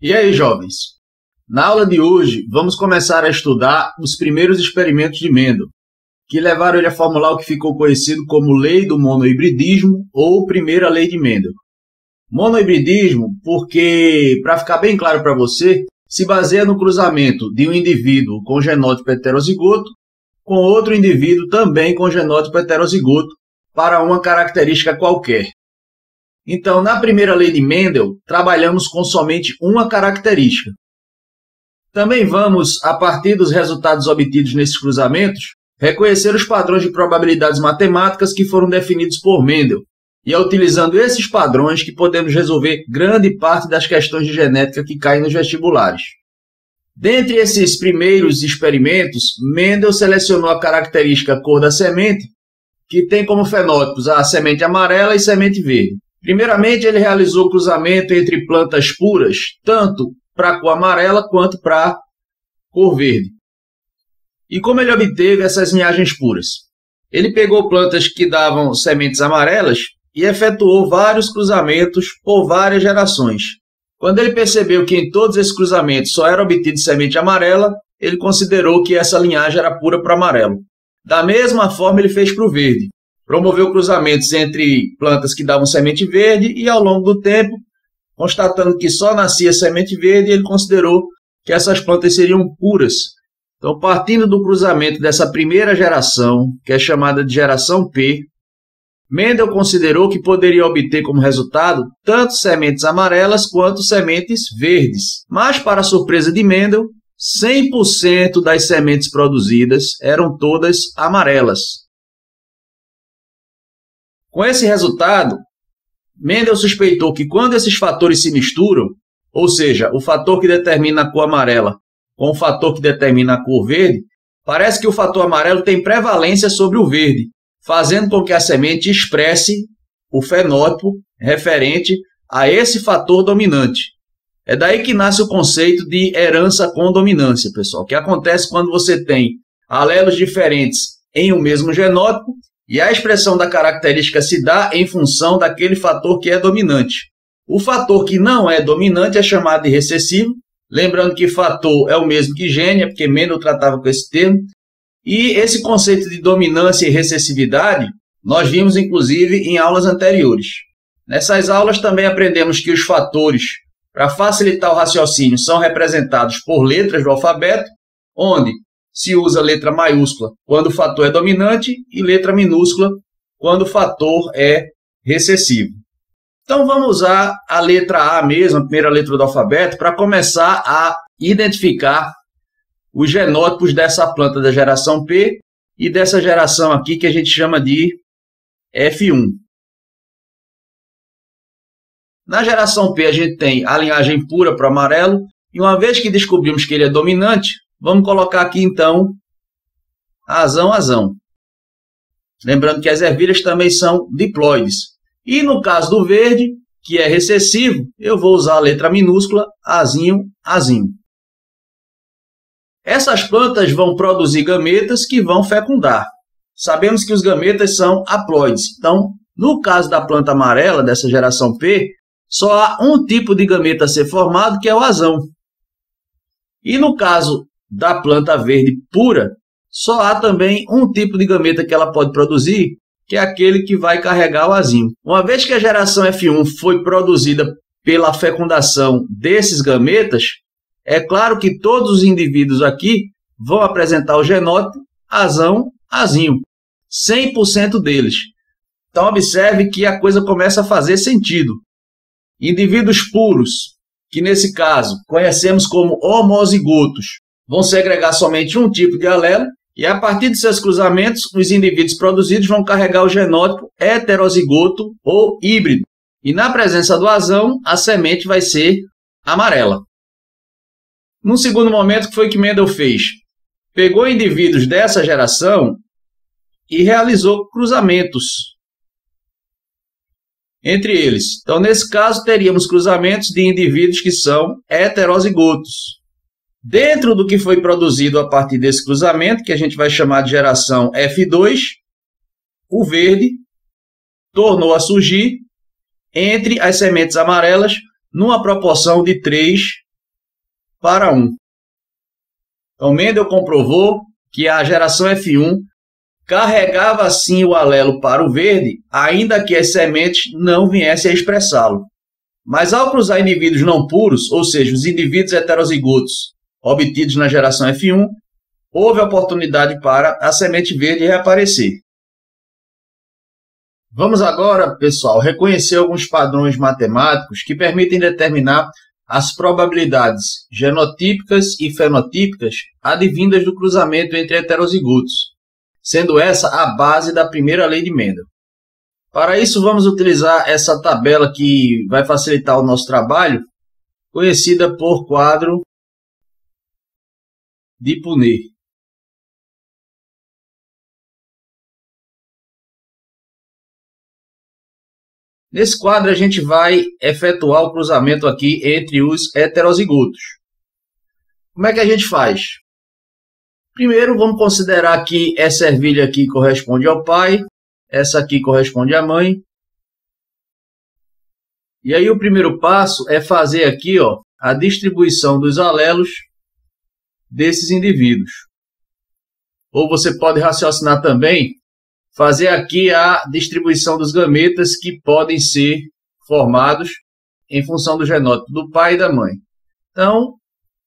E aí, jovens? Na aula de hoje, vamos começar a estudar os primeiros experimentos de Mendel, que levaram ele a formular o que ficou conhecido como Lei do Monohibridismo ou Primeira Lei de Mendel. Monohibridismo porque, para ficar bem claro para você, se baseia no cruzamento de um indivíduo com genótipo heterozigoto com outro indivíduo também com genótipo heterozigoto para uma característica qualquer. Então, na primeira lei de Mendel, trabalhamos com somente uma característica. Também vamos, a partir dos resultados obtidos nesses cruzamentos, reconhecer os padrões de probabilidades matemáticas que foram definidos por Mendel, e é utilizando esses padrões que podemos resolver grande parte das questões de genética que caem nos vestibulares. Dentre esses primeiros experimentos, Mendel selecionou a característica cor da semente, que tem como fenótipos a semente amarela e semente verde. Primeiramente, ele realizou o cruzamento entre plantas puras, tanto para a cor amarela quanto para a cor verde. E como ele obteve essas linhagens puras? Ele pegou plantas que davam sementes amarelas e efetuou vários cruzamentos por várias gerações. Quando ele percebeu que em todos esses cruzamentos só era obtido semente amarela, ele considerou que essa linhagem era pura para o amarelo. Da mesma forma, ele fez para o verde. Promoveu cruzamentos entre plantas que davam semente verde e, ao longo do tempo, constatando que só nascia semente verde, ele considerou que essas plantas seriam puras. Então, partindo do cruzamento dessa primeira geração, que é chamada de geração P, Mendel considerou que poderia obter como resultado tanto sementes amarelas quanto sementes verdes. Mas, para a surpresa de Mendel, 100% das sementes produzidas eram todas amarelas. Com esse resultado, Mendel suspeitou que quando esses fatores se misturam, ou seja, o fator que determina a cor amarela com o fator que determina a cor verde, parece que o fator amarelo tem prevalência sobre o verde, fazendo com que a semente expresse o fenótipo referente a esse fator dominante. É daí que nasce o conceito de herança com dominância, pessoal, que acontece quando você tem alelos diferentes em um mesmo genótipo e a expressão da característica se dá em função daquele fator que é dominante. O fator que não é dominante é chamado de recessivo, lembrando que fator é o mesmo que gene, porque Mendel tratava com esse termo. E esse conceito de dominância e recessividade nós vimos inclusive em aulas anteriores. Nessas aulas também aprendemos que os fatores, para facilitar o raciocínio, são representados por letras do alfabeto, onde se usa letra maiúscula quando o fator é dominante e letra minúscula quando o fator é recessivo. Então vamos usar a letra A mesmo, a primeira letra do alfabeto, para começar a identificar os genótipos dessa planta da geração P e dessa geração aqui que a gente chama de F1. Na geração P a gente tem a linhagem pura para o amarelo e uma vez que descobrimos que ele é dominante, vamos colocar aqui então azão. Lembrando que as ervilhas também são diploides. E no caso do verde, que é recessivo, eu vou usar a letra minúscula azinho. Essas plantas vão produzir gametas que vão fecundar. Sabemos que os gametas são haploides. Então, no caso da planta amarela, dessa geração P, só há um tipo de gameta a ser formado, que é o azão. E no caso da planta verde pura, só há também um tipo de gameta que ela pode produzir, que é aquele que vai carregar o azinho. Uma vez que a geração F1 foi produzida pela fecundação desses gametas, é claro que todos os indivíduos aqui vão apresentar o genótipo azinho, 100% deles. Então observe que a coisa começa a fazer sentido. Indivíduos puros, que nesse caso conhecemos como homozigotos, vão segregar somente um tipo de alelo, e a partir de seus cruzamentos, os indivíduos produzidos vão carregar o genótipo heterozigoto ou híbrido. E na presença do azão, a semente vai ser amarela. Num segundo momento, o que foi que Mendel fez? Pegou indivíduos dessa geração e realizou cruzamentos entre eles. Então, nesse caso, teríamos cruzamentos de indivíduos que são heterozigotos. Dentro do que foi produzido a partir desse cruzamento, que a gente vai chamar de geração F2, o verde tornou a surgir entre as sementes amarelas numa proporção de 3:1. Então, Mendel comprovou que a geração F1 carregava sim o alelo para o verde, ainda que as sementes não viessem a expressá-lo. Mas ao cruzar indivíduos não puros, ou seja, os indivíduos heterozigotos obtidos na geração F1, houve oportunidade para a semente verde reaparecer. Vamos agora, pessoal, reconhecer alguns padrões matemáticos que permitem determinar as probabilidades genotípicas e fenotípicas advindas do cruzamento entre heterozigotos, sendo essa a base da primeira lei de Mendel. Para isso, vamos utilizar essa tabela que vai facilitar o nosso trabalho, conhecida por quadro de Punnett. Nesse quadro, a gente vai efetuar o cruzamento aqui entre os heterozigotos. Como é que a gente faz? Primeiro, vamos considerar que essa ervilha aqui corresponde ao pai, essa aqui corresponde à mãe. E aí o primeiro passo é fazer aqui, ó, a distribuição dos alelos desses indivíduos. Ou você pode raciocinar também, fazer aqui a distribuição dos gametas que podem ser formados em função do genótipo do pai e da mãe. Então,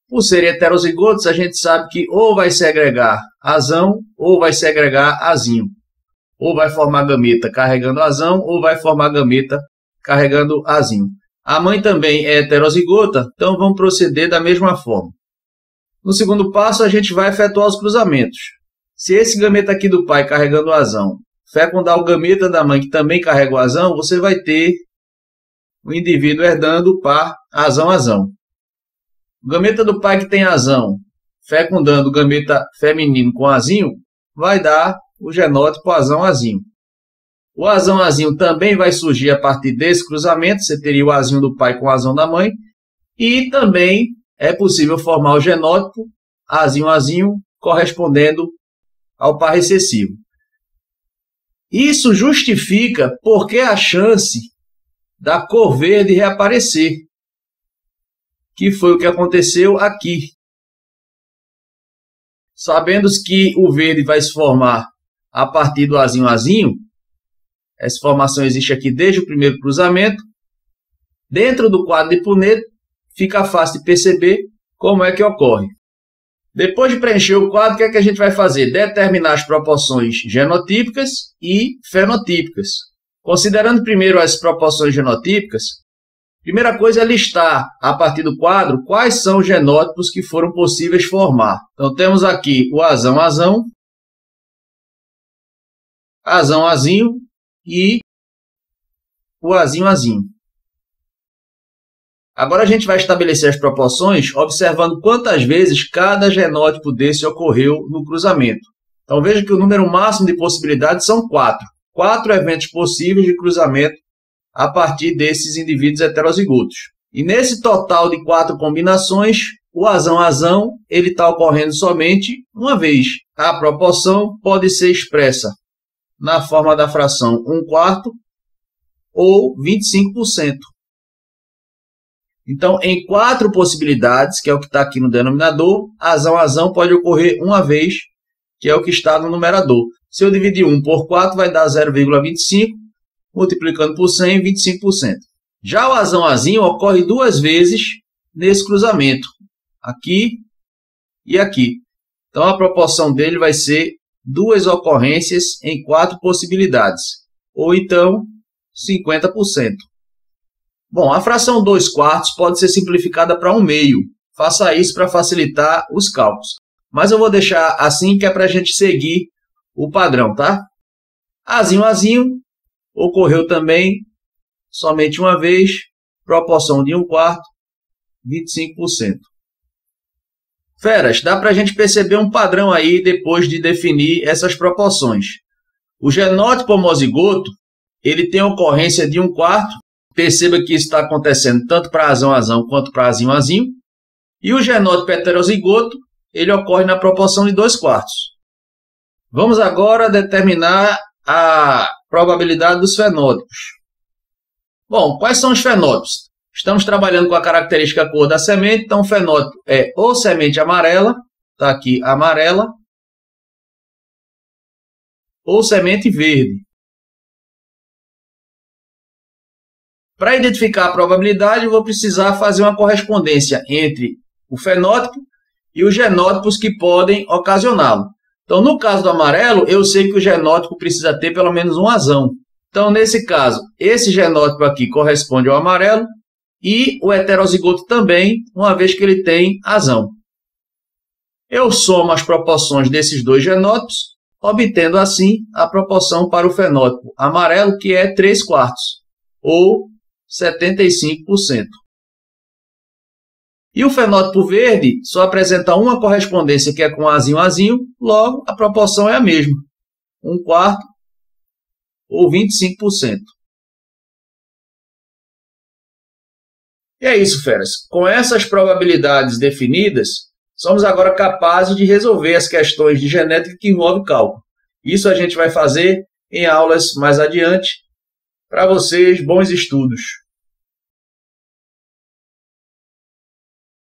por serem heterozigotos, a gente sabe que ou vai segregar azão ou vai segregar azinho. Ou vai formar gameta carregando azão ou vai formar gameta carregando azinho. A mãe também é heterozigota, então vamos proceder da mesma forma. No segundo passo, a gente vai efetuar os cruzamentos. Se esse gameta aqui do pai carregando o azão fecundar o gameta da mãe que também carrega o azão, você vai ter o indivíduo herdando o par azão-azão. O gameta do pai que tem azão fecundando o gameta feminino com azinho vai dar o genótipo azão-azinho. O azão-azinho também vai surgir a partir desse cruzamento, você teria o azinho do pai com o azão da mãe, e também é possível formar o genótipo azinho-azinho correspondendo ao par recessivo. Isso justifica porque a chance da cor verde reaparecer, que foi o que aconteceu aqui. Sabendo que o verde vai se formar a partir do azinho-azinho, essa formação existe aqui desde o primeiro cruzamento, dentro do quadro de Punnett fica fácil de perceber como é que ocorre. Depois de preencher o quadro, o que é que a gente vai fazer? Determinar as proporções genotípicas e fenotípicas. Considerando primeiro as proporções genotípicas, primeira coisa é listar, a partir do quadro, quais são os genótipos que foram possíveis formar. Então, temos aqui o azão-azão, azão-azinho e o azinho-azinho. Agora a gente vai estabelecer as proporções observando quantas vezes cada genótipo desse ocorreu no cruzamento. Então veja que o número máximo de possibilidades são 4. 4 eventos possíveis de cruzamento a partir desses indivíduos heterozigotos. E nesse total de 4 combinações, o azão-azão ele está ocorrendo somente uma vez. A proporção pode ser expressa na forma da fração 1/4 ou 25%. Então, em 4 possibilidades, que é o que está aqui no denominador, azão-azão pode ocorrer uma vez, que é o que está no numerador. Se eu dividir 1 por 4, vai dar 0,25, multiplicando por 100, 25%. Já o azão-azinho ocorre 2 vezes nesse cruzamento, aqui e aqui. Então, a proporção dele vai ser 2 ocorrências em 4 possibilidades, ou então 50%. Bom, a fração 2/4 pode ser simplificada para 1/2. Faça isso para facilitar os cálculos. Mas eu vou deixar assim que é para a gente seguir o padrão, tá? Azinho-azinho ocorreu também somente uma vez, proporção de 1/4, 25%. Feras, dá para a gente perceber um padrão aí depois de definir essas proporções. O genótipo homozigoto, ele tem ocorrência de 1/4. Perceba que isso está acontecendo tanto para azão-azão quanto para azinho-azinho. E o genótipo heterozigoto, ele ocorre na proporção de 2/4. Vamos agora determinar a probabilidade dos fenótipos. Bom, quais são os fenótipos? Estamos trabalhando com a característica cor da semente, então o fenótipo é ou semente amarela, está aqui amarela, ou semente verde. Para identificar a probabilidade, eu vou precisar fazer uma correspondência entre o fenótipo e os genótipos que podem ocasioná-lo. Então, no caso do amarelo, eu sei que o genótipo precisa ter pelo menos um azão. Então, nesse caso, esse genótipo aqui corresponde ao amarelo e o heterozigoto também, uma vez que ele tem azão. Eu somo as proporções desses dois genótipos, obtendo assim a proporção para o fenótipo amarelo, que é 3/4, ou 75%. E o fenótipo verde só apresenta uma correspondência, que é com azinho, azinho, logo a proporção é a mesma, 1/4 ou 25%. E é isso, feras. Com essas probabilidades definidas, somos agora capazes de resolver as questões de genética que envolvem cálculo. Isso a gente vai fazer em aulas mais adiante. Para vocês, bons estudos!